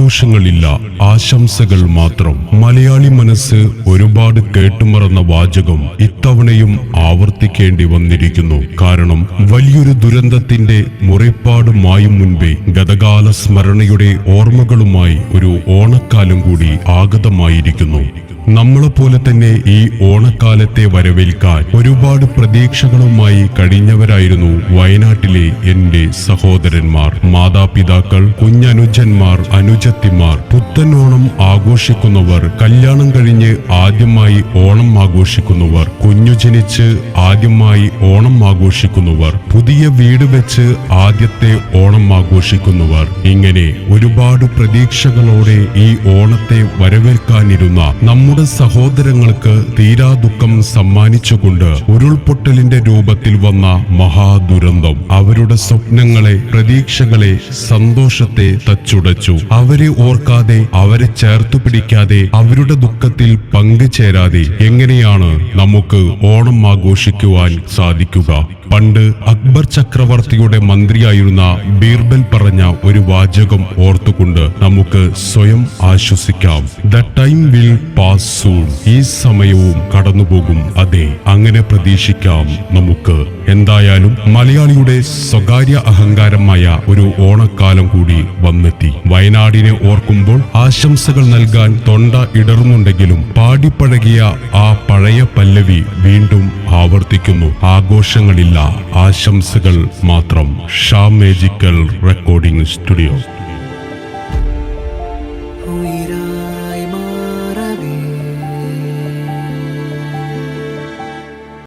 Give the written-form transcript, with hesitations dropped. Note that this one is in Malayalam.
ആഘോഷങ്ങളില്ല, ആശംസകൾ മാത്രം. മലയാളി മനസ്സ് ഒരുപാട് കേട്ടുമറന്ന വാചകം ഇത്തവണയും ആവർത്തിക്കേണ്ടി വന്നിരിക്കുന്നു. കാരണം വലിയൊരു ദുരന്തത്തിന്റെ മുറിപ്പാട് മായും മുൻപേ ഗതകാല സ്മരണയുടെ ഓർമ്മകളുമായി ഒരു ഓണക്കാലം കൂടി ആഗതമായിരിക്കുന്നു. നമ്മളെപ്പോലെ തന്നെ ഈ ഓണക്കാലത്തെ വരവേൽക്കാൻ ഒരുപാട് പ്രതീക്ഷകളുമായി കഴിഞ്ഞവരായിരുന്നു വയനാട്ടിലെ എന്റെ സഹോദരന്മാർ, മാതാപിതാക്കൾ, കുഞ്ഞനുജന്മാർ, അനുജത്തിമാർ. പുത്തൻ ഓണം ആഘോഷിക്കുന്നവർ, കല്യാണം കഴിഞ്ഞ് ആദ്യമായി ഓണം ആഘോഷിക്കുന്നവർ, കുഞ്ഞു ജനിച്ച് ആദ്യമായി ഓണം ആഘോഷിക്കുന്നവർ, പുതിയ വീട് വെച്ച് ആദ്യത്തെ ഓണം ആഘോഷിക്കുന്നവർ. ഇങ്ങനെ ഒരുപാട് പ്രതീക്ഷകളോടെ ഈ ഓണത്തെ വരവേൽക്കാനിരുന്ന നമ്മുടെ സഹോദരങ്ങൾക്ക് തീരാ ദുഃഖം സമ്മാനിച്ചുകൊണ്ട് ഉരുൾപൊട്ടലിന്റെ രൂപത്തിൽ വന്ന മഹാദുരന്തം അവരുടെ സ്വപ്നങ്ങളെ, പ്രതീക്ഷകളെ, സന്തോഷത്തെ തച്ചുടച്ചു. അവരെ ഓർക്കാതെ, അവരെ ചേർത്തു പിടിക്കാതെ, അവരുടെ ദുഃഖത്തിൽ പങ്കുചേരാതെ എങ്ങനെയാണ് നമുക്ക് ഓണം ആഘോഷിക്കുവാൻ സാധിക്കുക? പണ്ട് അക്ബർ ചക്രവർത്തിയുടെ മന്ത്രിയായിരുന്ന ബീർബൽ പറഞ്ഞ ഒരു വാചകം ഓർത്തുകൊണ്ട് നമുക്ക് സ്വയം ആശ്വസിക്കാം. The time will pass soon. ഈ സമയവും കടന്നുപോകും. അതെ, അങ്ങനെ പ്രതീക്ഷിക്കാം നമുക്ക്. എന്തായാലും മലയാളിയുടെ സ്വകാര്യ അഹങ്കാരമായ ഒരു ഓണക്കാലം കൂടി വന്നെത്തി. വയനാടിനെ ഓർക്കുമ്പോൾ ആശംസകൾ നൽകാൻ തൊണ്ട ഇടറുന്നുണ്ടെങ്കിലും പാടിപ്പഴകിയ ആ പഴയ പല്ലവി വീണ്ടും ആവർത്തിക്കുന്നു. ആഘോഷങ്ങളില്ല, ആശംസകൾ മാത്രം. Shah മേജിക്കൽ recording studio.